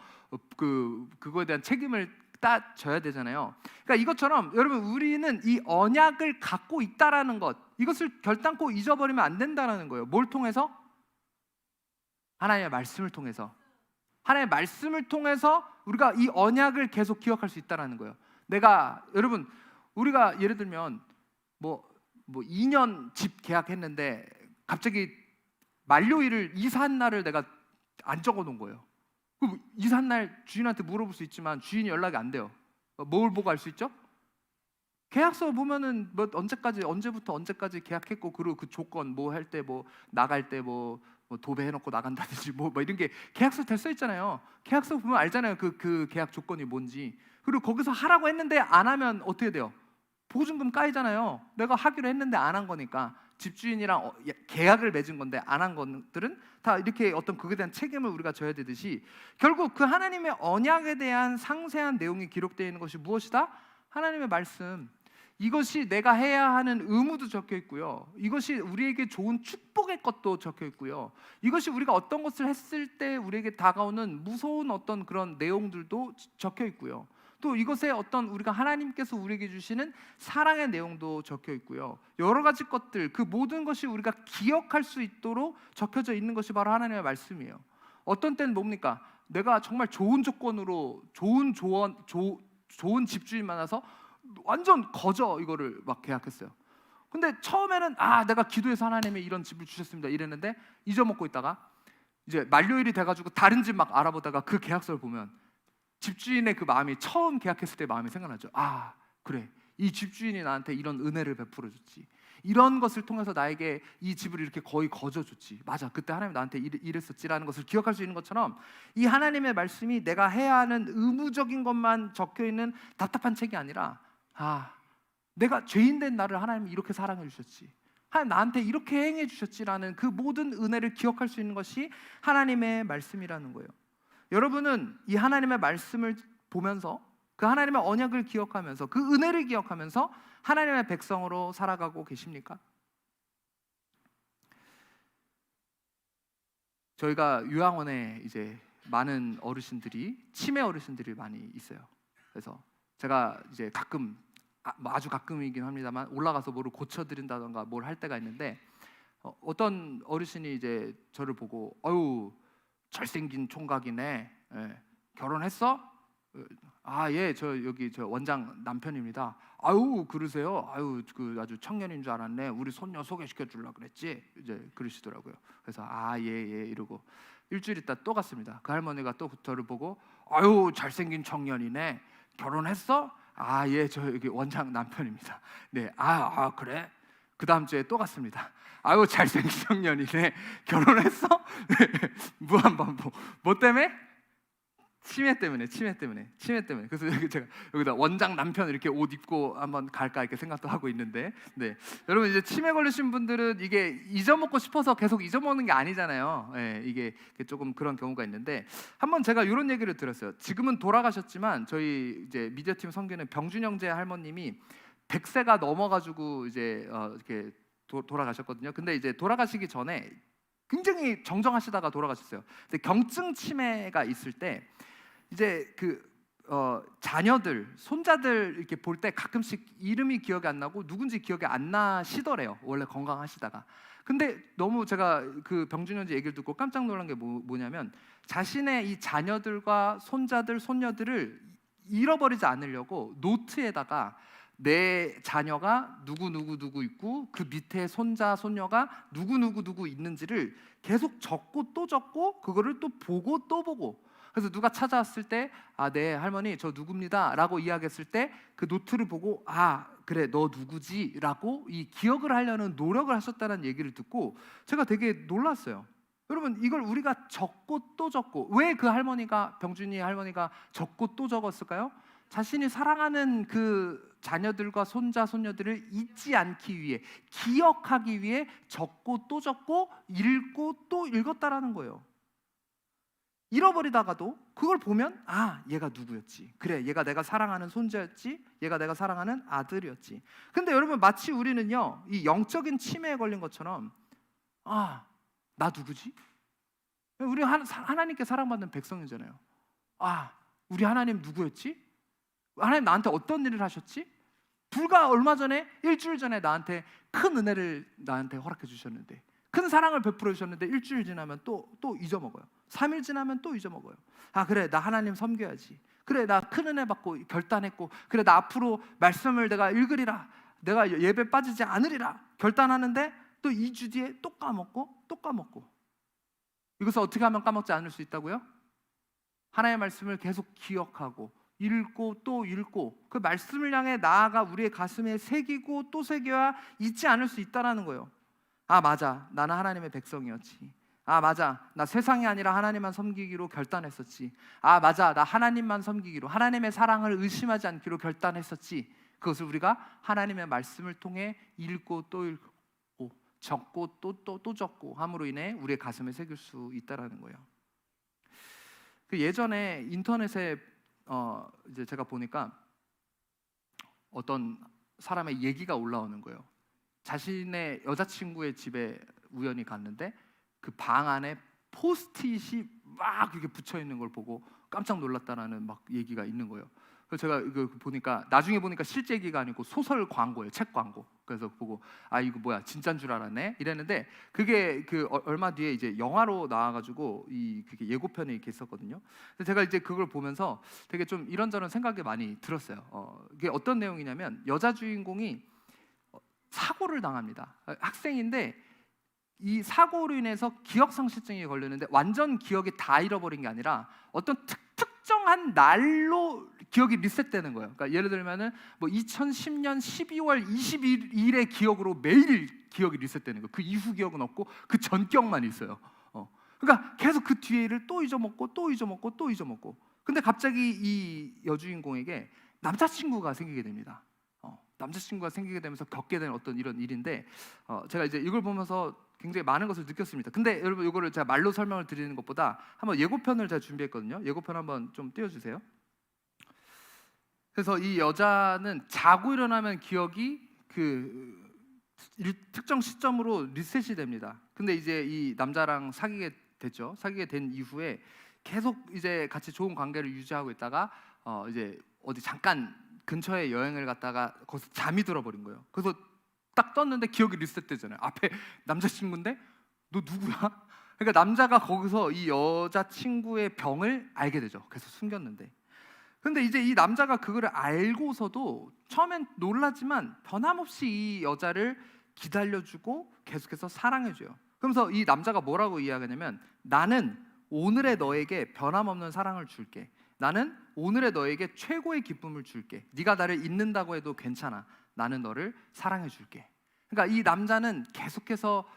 그거에 대한 책임을 따져야 되잖아요. 그러니까 이것처럼 여러분 우리는 이 언약을 갖고 있다라는 것 이것을 결단코 잊어버리면 안 된다라는 거예요. 뭘 통해서? 하나님의 말씀을 통해서. 하나님의 말씀을 통해서 우리가 이 언약을 계속 기억할 수 있다라는 거예요. 여러분 우리가 예를 들면 뭐 2년 집 계약했는데 갑자기 만료일을 이사한 날을 내가 안 적어 놓은 거예요. 그럼 이사한 날 주인한테 물어볼 수 있지만 주인이 연락이 안 돼요. 뭘 보고 알 수 있죠? 계약서 보면은 뭐 언제부터 언제까지 계약했고 그리고 그 조건 뭐 할 때 뭐 나갈 때 뭐 도배해놓고 나간다든지 뭐 이런 게 계약서 돼 써 있잖아요. 계약서 보면 알잖아요. 그 계약 조건이 뭔지. 그리고 거기서 하라고 했는데 안 하면 어떻게 돼요? 보증금 까이잖아요. 내가 하기로 했는데 안 한 거니까. 집주인이랑 계약을 맺은 건데 안 한 것들은 다 이렇게 어떤 그에 대한 책임을 우리가 져야 되듯이 결국 그 하나님의 언약에 대한 상세한 내용이 기록되어 있는 것이 무엇이다? 하나님의 말씀. 이것이 내가 해야 하는 의무도 적혀 있고요. 이것이 우리에게 좋은 축복의 것도 적혀 있고요. 이것이 우리가 어떤 것을 했을 때 우리에게 다가오는 무서운 어떤 그런 내용들도 적혀 있고요. 또 이것에 어떤 우리가 하나님께서 우리에게 주시는 사랑의 내용도 적혀 있고요. 여러 가지 것들 그 모든 것이 우리가 기억할 수 있도록 적혀져 있는 것이 바로 하나님의 말씀이에요. 어떤 때는 뭡니까? 내가 정말 좋은 조건으로 좋은 조언, 좋은 집주인 만나서 완전 거저 이거를 막 계약했어요. 근데 처음에는 내가 기도해서 하나님이 이런 집을 주셨습니다 이랬는데 잊어먹고 있다가 이제 만료일이 돼가지고 다른 집 막 알아보다가 그 계약서를 보면 집주인의 그 마음이 처음 계약했을 때 마음이 생각나죠. 그래 이 집주인이 나한테 이런 은혜를 베풀어 줬지. 이런 것을 통해서 나에게 이 집을 이렇게 거의 거저 줬지. 맞아 그때 하나님 나한테 이랬었지라는 것을 기억할 수 있는 것처럼 이 하나님의 말씀이 내가 해야 하는 의무적인 것만 적혀 있는 답답한 책이 아니라 내가 죄인된 나를 하나님이 이렇게 사랑해 주셨지. 하나님 나한테 이렇게 행해 주셨지라는 그 모든 은혜를 기억할 수 있는 것이 하나님의 말씀이라는 거예요. 여러분은 이 하나님의 말씀을 보면서 그 하나님의 언약을 기억하면서 그 은혜를 기억하면서 하나님의 백성으로 살아가고 계십니까? 저희가 요양원에 이제 많은 어르신들이 치매 어르신들이 많이 있어요. 그래서 제가 이제 가끔 아주 가끔이긴 합니다만 올라가서 뭐를 고쳐드린다던가 뭘 할 때가 있는데 어떤 어르신이 이제 저를 보고 잘생긴 총각이네. 결혼했어? 예, 저 원장 남편입니다. 그러세요? 아주 청년인 줄 알았네. 우리 손녀 소개시켜 주려고 그랬지. 이제 그러시더라고요. 그래서 예 이러고 일주일 있다 또 갔습니다. 그 할머니가 또 저를 보고 잘생긴 청년이네. 결혼했어? 예, 저 여기 원장 남편입니다. 네, 그래? 그 다음 주에 또 갔습니다. 잘생긴 청년이네. 결혼했어? 무한반복. 뭐 때문에? 치매 때문에. 그래서 제가 여기다 원장 남편 이렇게 옷 입고 한번 갈까 이렇게 생각도 하고 있는데, 네, 여러분 이제 치매 걸리신 분들은 이게 잊어먹고 싶어서 계속 잊어먹는 게 아니잖아요. 이게 조금 그런 경우가 있는데 한번 제가 이런 얘기를 들었어요. 지금은 돌아가셨지만 저희 이제 미디어팀 섬기는 병준 형제 할머님이 100세가 넘어가지고 이제 이렇게 돌아가셨거든요. 근데 이제 돌아가시기 전에 굉장히 정정하시다가 돌아가셨어요. 근데 경증 치매가 있을 때 이제 자녀들, 손자들 이렇게 볼 때 가끔씩 이름이 기억이 안 나고 누군지 기억이 안 나시더래요. 원래 건강하시다가. 근데 너무 제가 그 병준 형제 얘기를 듣고 깜짝 놀란 게 뭐냐면 자신의 이 자녀들과 손자들, 손녀들을 잃어버리지 않으려고 노트에다가 내 자녀가 누구 있고 그 밑에 손자, 손녀가 누구 있는지를 계속 적고 또 적고 그거를 또 보고 또 보고. 그래서 누가 찾아왔을 때 아, 네 할머니 저 누굽니다 라고 이야기했을 때 그 노트를 보고 아 그래 너 누구지 라고 이 기억을 하려는 노력을 하셨다는 얘기를 듣고 제가 되게 놀랐어요. 여러분 이걸 우리가 적고 또 적고 왜 그 할머니가 병준이 할머니가 적고 또 적었을까요? 자신이 사랑하는 그 자녀들과 손자 손녀들을 잊지 않기 위해 기억하기 위해 적고 또 적고 읽고 또 읽었다라는 거예요. 잃어버리다가도 그걸 보면 아 얘가 누구였지, 그래 얘가 내가 사랑하는 손자였지, 얘가 내가 사랑하는 아들이었지. 근데 여러분 마치 우리는요 이 영적인 치매에 걸린 것처럼 아 나 누구지? 우리 하나님께 사랑받는 백성이잖아요. 아 우리 하나님 누구였지? 하나님 나한테 어떤 일을 하셨지? 불과 얼마 전에 일주일 전에 나한테 큰 은혜를 나한테 허락해 주셨는데 큰 사랑을 베풀어 주셨는데 일주일 지나면 또 잊어먹어요. 3일 지나면 또 잊어먹어요. 아 그래 나 하나님 섬겨야지. 그래 나 큰 은혜 받고 결단했고 그래 나 앞으로 말씀을 내가 읽으리라. 내가 예배 빠지지 않으리라 결단하는데 또 2주 뒤에 또 까먹고 이것을 어떻게 하면 까먹지 않을 수 있다고요? 하나님의 말씀을 계속 기억하고 읽고 또 읽고 그 말씀을 향해 나아가 우리의 가슴에 새기고 또 새겨야 잊지 않을 수 있다는 거예요. 아 맞아 나는 하나님의 백성이었지. 아 맞아 나 세상이 아니라 하나님만 섬기기로 결단했었지. 아 맞아 나 하나님만 섬기기로 하나님의 사랑을 의심하지 않기로 결단했었지. 그것을 우리가 하나님의 말씀을 통해 읽고 또 읽고 적고 또 적고 함으로 인해 우리의 가슴에 새길 수 있다라는 거예요. 그 예전에 인터넷에 이제 제가 보니까 어떤 사람의 얘기가 올라오는 거예요. 자신의 여자친구의 집에 우연히 갔는데 그 방 안에 포스트잇이 막 이렇게 붙여 있는 걸 보고 깜짝 놀랐다라는 막 얘기가 있는 거예요. 그래서 제가 이거 보니까 나중에 보니까 실제 얘기가 아니고 소설 광고예요, 책 광고. 그래서 보고 아 이거 뭐야 진짜인 줄 알았네 이랬는데 그게 그 얼마 뒤에 이제 영화로 나와가지고 그게 예고편이 이렇게 있었거든요. 그래서 제가 이제 그걸 보면서 되게 좀 이런저런 생각이 많이 들었어요. 이게 어떤 내용이냐면 여자 주인공이 사고를 당합니다. 학생인데 이 사고로 인해서 기억상실증이 걸렸는데 완전 기억이 다 잃어버린 게 아니라 어떤 특정한 날로 기억이 리셋되는 거예요. 그러니까 예를 들면은 뭐 2010년 12월 22일의 기억으로 매일 기억이 리셋되는 거예요. 그 이후 기억은 없고 그 전 기억만 있어요. 그러니까 계속 그 뒤에를 또 잊어먹고 근데 갑자기 이 여주인공에게 남자친구가 생기게 됩니다. 남자친구가 생기게 되면서 겪게 된 어떤 이런 일인데 제가 이제 이걸 보면서 굉장히 많은 것을 느꼈습니다. 근데 여러분 이거를 제가 말로 설명을 드리는 것보다 한번 예고편을 제가 준비했거든요. 예고편 한번 좀 띄워주세요. 그래서 이 여자는 자고 일어나면 기억이 그 특정 시점으로 리셋이 됩니다. 근데 이제 이 남자랑 사귀게 됐죠. 사귀게 된 이후에 계속 이제 같이 좋은 관계를 유지하고 있다가 이제 어디 잠깐 근처에 여행을 갔다가 거기서 잠이 들어버린 거예요. 그래서 딱 떴는데 기억이 리셋되잖아요. 앞에 남자친구인데 너 누구야? 그러니까 남자가 거기서 이 여자친구의 병을 알게 되죠. 그래서 숨겼는데 근데 이제 이 남자가 그거를 알고서도 처음엔 놀라지만 변함없이 이 여자를 기다려주고 계속해서 사랑해줘요. 그러면서 이 남자가 뭐라고 이야기하냐면 나는 오늘의 너에게 변함없는 사랑을 줄게. 나는 오늘의 너에게 최고의 기쁨을 줄게. 네가 나를 잊는다고 해도 괜찮아. 나는 너를 사랑해 줄게. 그러니까 이 남자는 계속해서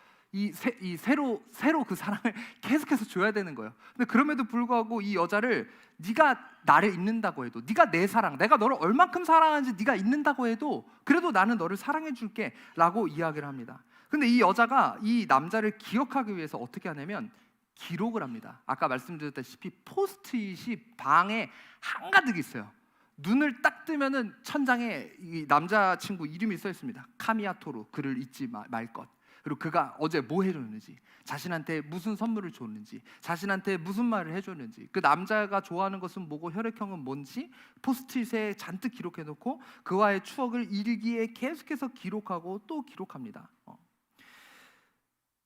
새로 그 사랑을 계속해서 줘야 되는 거예요. 근데 그럼에도 불구하고 이 여자를 네가 나를 잊는다고 해도 네가 내 사랑, 내가 너를 얼만큼 사랑하는지 네가 잊는다고 해도 그래도 나는 너를 사랑해 줄게 라고 이야기를 합니다. 근데 이 여자가 이 남자를 기억하기 위해서 어떻게 하냐면 기록을 합니다. 아까 말씀드렸다시피 포스트잇이 방에 한가득 있어요. 눈을 딱 뜨면은 천장에 이 남자친구 이름이 써 있습니다. 카미야토루, 그를 잊지 말 것. 그리고 그가 어제 뭐 해줬는지, 자신한테 무슨 선물을 줬는지, 자신한테 무슨 말을 해줬는지, 그 남자가 좋아하는 것은 뭐고 혈액형은 뭔지 포스트잇에 잔뜩 기록해놓고 그와의 추억을 일기에 계속해서 기록하고 또 기록합니다.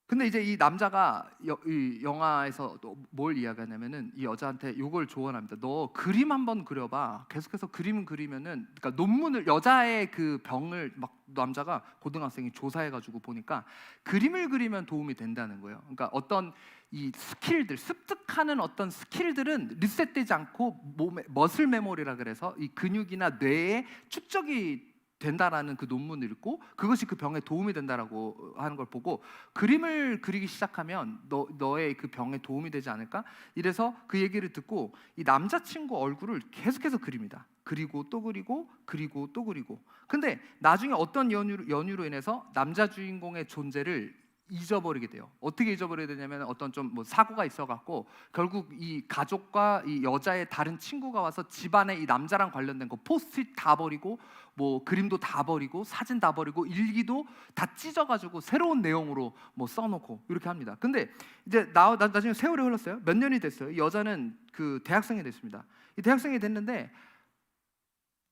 근데 이제 이 남자가 이 영화에서 또 뭘 이야기하냐면은 이 여자한테 요걸 조언합니다. 너 그림 한번 그려봐. 계속해서 그림 그리면은, 그러니까 논문을, 여자의 그 병을 막 남자가 고등학생이 조사해가지고 보니까 그림을 그리면 도움이 된다는 거예요. 그러니까 어떤 이 스킬들, 습득하는 어떤 스킬들은 리셋되지 않고 몸에 머슬 메모리라 그래서 이 근육이나 뇌에 축적이 된다라는 그 논문을 읽고 그것이 그 병에 도움이 된다라고 하는 걸 보고 그림을 그리기 시작하면 너의 그 병에 도움이 되지 않을까? 이래서 그 얘기를 듣고 이 남자친구 얼굴을 계속해서 그립니다. 그리고 또 그리고 그리고 또 그리고. 근데 나중에 어떤 연유로 인해서 남자 주인공의 존재를 잊어버리게 돼요. 어떻게 잊어버리게 되냐면 어떤 좀 뭐 사고가 있어갖고 결국 이 가족과 이 여자의 다른 친구가 와서 집안에 이 남자랑 관련된 거 포스트잇 다 버리고 뭐 그림도 다 버리고 사진 다 버리고 일기도 다 찢어가지고 새로운 내용으로 뭐 써놓고 이렇게 합니다. 근데 이제 나중에 세월이 흘렀어요. 몇 년이 됐어요. 이 여자는 그 대학생이 됐습니다. 이 대학생이 됐는데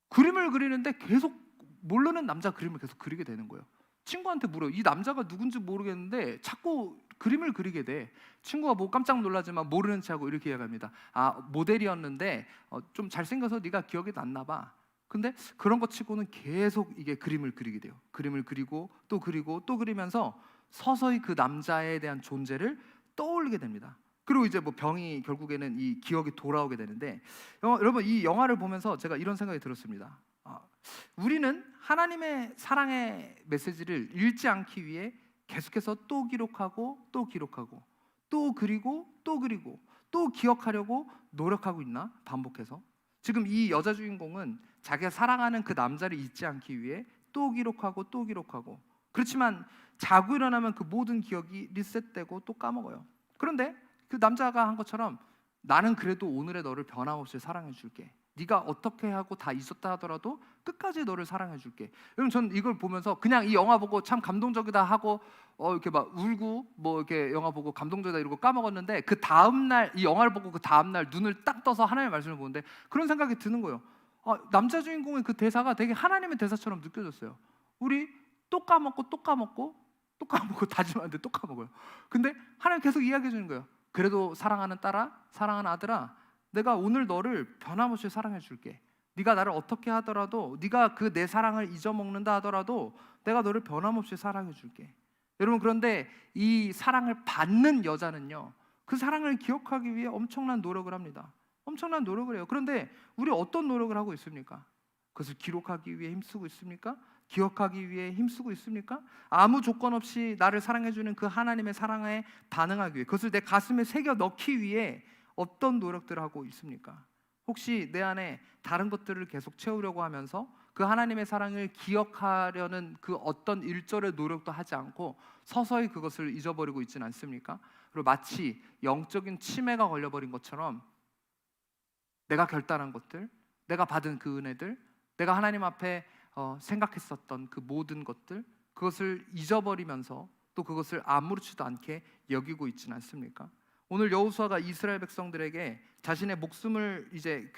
그림을 그리는데 계속 모르는 남자 그림을 계속 그리게 되는 거예요. 친구한테 물어요. 이 남자가 누군지 모르겠는데 자꾸 그림을 그리게 돼. 친구가 뭐 깜짝 놀라지만 모르는 척하고 이렇게 이야기합니다. 아, 모델이었는데 좀 잘생겨서 네가 기억이 났나 봐. 근데 그런 것 치고는 계속 이게 그림을 그리게 돼요. 그림을 그리고 또 그리고 또 그리면서 서서히 그 남자에 대한 존재를 떠올리게 됩니다. 그리고 이제 뭐 병이 결국에는 이 기억이 돌아오게 되는데 여러분 이 영화를 보면서 제가 이런 생각이 들었습니다. 우리는 하나님의 사랑의 메시지를 읽지 않기 위해 계속해서 또 기록하고 또 기록하고 또 그리고 또 그리고 또 기억하려고 노력하고 있나? 반복해서. 지금 이 여자 주인공은 자기가 사랑하는 그 남자를 잊지 않기 위해 또 기록하고 또 기록하고, 그렇지만 자고 일어나면 그 모든 기억이 리셋되고 또 까먹어요. 그런데 그 남자가 한 것처럼 나는 그래도 오늘의 너를 변함없이 사랑해 줄게. 네가 어떻게 하고 다 잊었다 하더라도 끝까지 너를 사랑해 줄게. 여러분 전 이걸 보면서 그냥 이 영화 보고 참 감동적이다 하고 이렇게 막 울고 뭐 이렇게 영화 보고 감동적이다 이러고 까먹었는데 그 다음 날 이 영화를 보고 그 다음 날 눈을 딱 떠서 하나님의 말씀을 보는데 그런 생각이 드는 거예요. 남자 주인공의 그 대사가 되게 하나님의 대사처럼 느껴졌어요. 우리 또 까먹고 또 까먹고 또 까먹고 다짐하는데 또 까먹어요. 근데 하나님 계속 이야기해 주는 거예요. 그래도 사랑하는 딸아, 사랑하는 아들아, 내가 오늘 너를 변함없이 사랑해 줄게. 네가 나를 어떻게 하더라도, 네가 그 내 사랑을 잊어먹는다 하더라도 내가 너를 변함없이 사랑해 줄게. 여러분, 그런데 이 사랑을 받는 여자는요, 그 사랑을 기억하기 위해 엄청난 노력을 합니다. 엄청난 노력을 해요. 그런데 우리 어떤 노력을 하고 있습니까? 그것을 기록하기 위해 힘쓰고 있습니까? 기억하기 위해 힘쓰고 있습니까? 아무 조건 없이 나를 사랑해주는 그 하나님의 사랑에 반응하기 위해, 그것을 내 가슴에 새겨 넣기 위해 어떤 노력들을 하고 있습니까? 혹시 내 안에 다른 것들을 계속 채우려고 하면서 그 하나님의 사랑을 기억하려는 그 어떤 일절의 노력도 하지 않고 서서히 그것을 잊어버리고 있지는 않습니까? 그리고 마치 영적인 치매가 걸려버린 것처럼 내가 결단한 것들, 내가 받은 그 은혜들, 내가 하나님 앞에 생각했었던 그 모든 것들, 그것을 잊어버리면서 또 그것을 아무렇지도 않게 여기고 있지는 않습니까? 오늘 여호수아가 이스라엘 백성들에게 자신의 목숨을 이제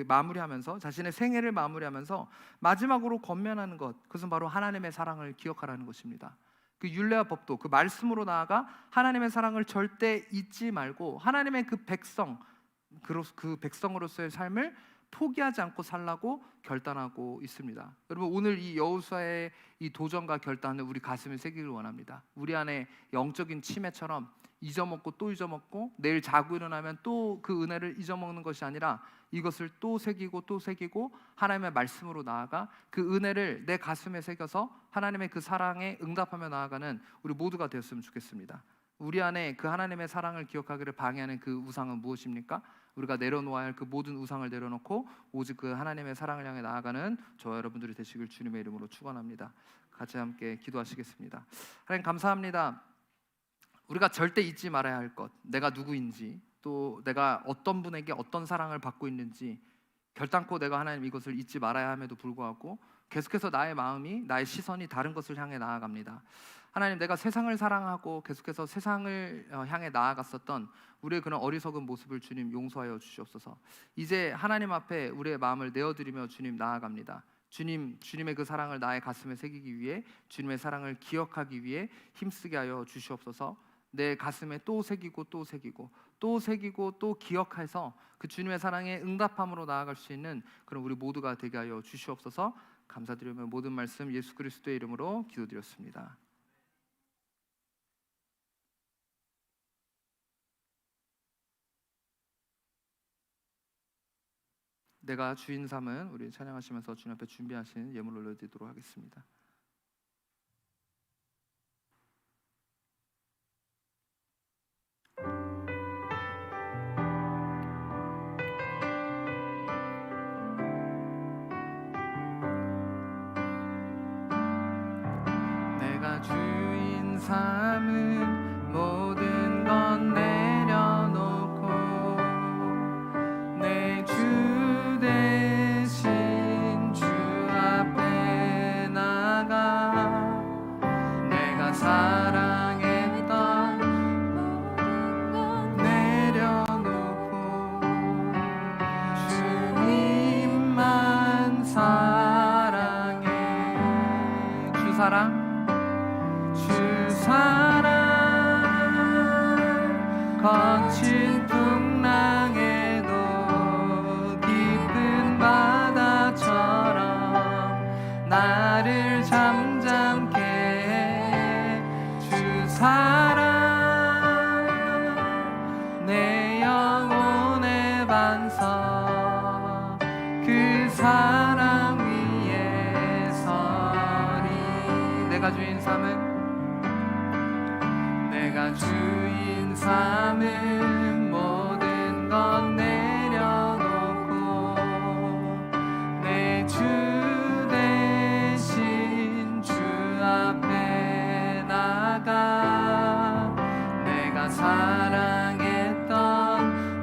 마무리하면서 자신의 생애를 마무리하면서 마지막으로 권면하는 것, 그것은 바로 하나님의 사랑을 기억하라는 것입니다. 그 율례와 법도 그 말씀으로 나아가 하나님의 사랑을 절대 잊지 말고 하나님의 그 백성으로서의 삶을 포기하지 않고 살라고 결단하고 있습니다. 여러분, 오늘 이 여호수아의 이 도전과 결단을 우리 가슴에 새기길 원합니다. 우리 안에 영적인 치매처럼 잊어먹고 또 잊어먹고 내일 자고 일어나면 또 그 은혜를 잊어먹는 것이 아니라 이것을 또 새기고 또 새기고 하나님의 말씀으로 나아가 그 은혜를 내 가슴에 새겨서 하나님의 그 사랑에 응답하며 나아가는 우리 모두가 되었으면 좋겠습니다. 우리 안에 그 하나님의 사랑을 기억하기를 방해하는 그 우상은 무엇입니까? 우리가 내려놓아야 할 그 모든 우상을 내려놓고 오직 그 하나님의 사랑을 향해 나아가는 저와 여러분들이 되시길 주님의 이름으로 축원합니다. 같이 함께 기도하시겠습니다. 하나님 감사합니다. 우리가 절대 잊지 말아야 할 것, 내가 누구인지, 또 내가 어떤 분에게 어떤 사랑을 받고 있는지 결단코 내가 하나님 이것을 잊지 말아야 함에도 불구하고 계속해서 나의 마음이, 나의 시선이 다른 것을 향해 나아갑니다. 하나님, 내가 세상을 사랑하고 계속해서 세상을 향해 나아갔었던 우리의 그런 어리석은 모습을 주님 용서하여 주시옵소서. 이제 하나님 앞에 우리의 마음을 내어드리며 주님 나아갑니다. 주님, 주님의 그 사랑을 나의 가슴에 새기기 위해, 주님의 사랑을 기억하기 위해 힘쓰게 하여 주시옵소서. 내 가슴에 또 새기고 또 새기고 또 새기고 또 기억해서 그 주님의 사랑에 응답함으로 나아갈 수 있는 그런 우리 모두가 되게 하여 주시옵소서. 감사드리며 모든 말씀 예수 그리스도의 이름으로 기도드렸습니다. 내가 주인 삼은 우리 찬양하시면서 주님 앞에 준비하신 예물 올려드리도록 하겠습니다. 내가 주인 삼은 모든 건 내려놓고 내 주 대신 주 앞에 나가 내가 사랑했던 모든 건 내려놓고 주님만 사랑해. 주 사랑, 주 사랑 거친 풍랑에도 깊은 바다처럼 나를 잠잠케 해. 주 사랑 내 영혼의 반석 그 사랑 위에 서리. 내가 주인 삼은 내가 주인 삼은 모든 건 내려놓고 내 주 대신 주 앞에 나가 내가 사랑했던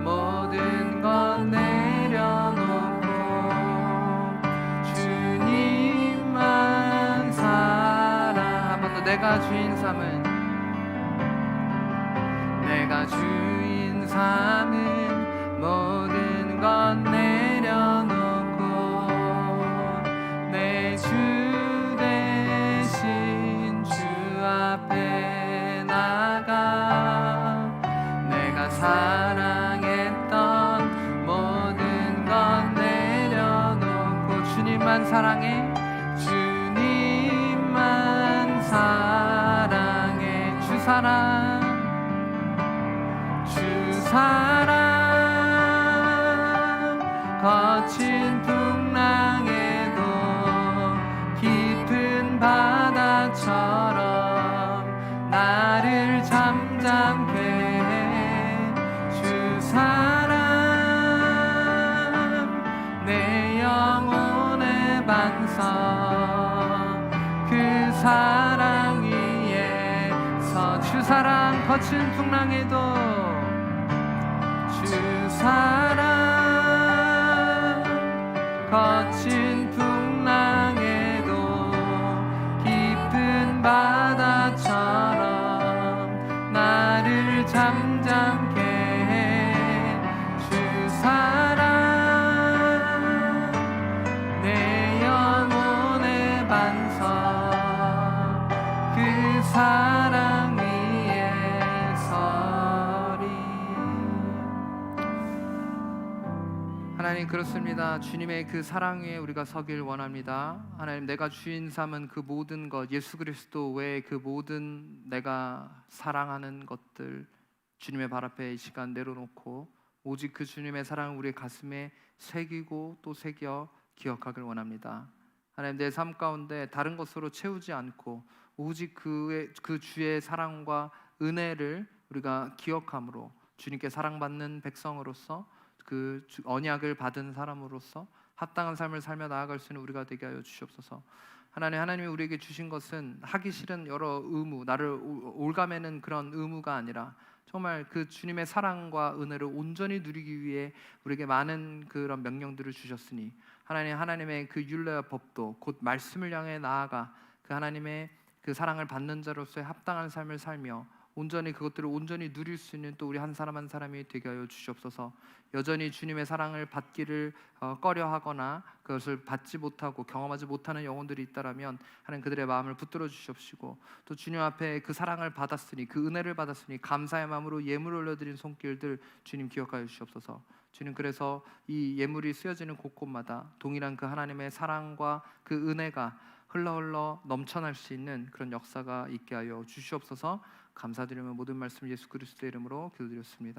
모든 건 내려놓고 주님만 사랑. 한 번 더. 내가 주인 삼은 내가 주인 삼은 모든 건 내려놓고 내 주 대신 주 앞에 나가 내가 사랑했던 모든 건 내려놓고 주님만 사랑해. 주님만 사랑해. 주 사랑, 주 사랑 거친 풍랑에도 깊은 바다처럼 나를 잠잠케 해. 주 사랑 내 영혼의 반석 그 사랑 위에서 주 사랑 거친 풍랑에도 주 사랑 거친 풍랑에도 깊은 바다처럼 나를 잠잠케 해. 주 사랑 내 영혼의 반석 그 사랑 위에 서리. 하나님, 그렇습니다. 주님의 그 사랑 위에 우리가 서길 원합니다. 하나님, 내가 주인 삼은 그 모든 것, 예수 그리스도 외에 그 모든 내가 사랑하는 것들 주님의 발 앞에 이 시간 내려놓고 오직 그 주님의 사랑을 우리의 가슴에 새기고 또 새겨 기억하길 원합니다. 하나님, 내 삶 가운데 다른 것으로 채우지 않고 오직 그 주의 사랑과 은혜를 우리가 기억함으로 주님께 사랑받는 백성으로서 그 언약을 받은 사람으로서 합당한 삶을 살며 나아갈 수 있는 우리가 되게 하여 주시옵소서. 하나님이 우리에게 주신 것은 하기 싫은 여러 의무, 나를 올가매는 그런 의무가 아니라 정말 그 주님의 사랑과 은혜를 온전히 누리기 위해 우리에게 많은 그런 명령들을 주셨으니 하나님의 그 율례와 법도 곧 말씀을 향해 나아가 그 하나님의 그 사랑을 받는 자로서의 합당한 삶을 살며 온전히 그것들을 온전히 누릴 수 있는 또 우리 한 사람 한 사람이 되게 하여 주시옵소서. 여전히 주님의 사랑을 받기를 꺼려하거나 그것을 받지 못하고 경험하지 못하는 영혼들이 있다라면 하나님 그들의 마음을 붙들어 주시옵시고 또 주님 앞에 그 사랑을 받았으니 그 은혜를 받았으니 감사의 마음으로 예물을 올려드린 손길들 주님 기억하여 주시옵소서. 주님 그래서 이 예물이 쓰여지는 곳곳마다 동일한 그 하나님의 사랑과 그 은혜가 흘러 넘쳐날 수 있는 그런 역사가 있게 하여 주시옵소서. 감사드리며 모든 말씀 예수 그리스도의 이름으로 기도드렸습니다.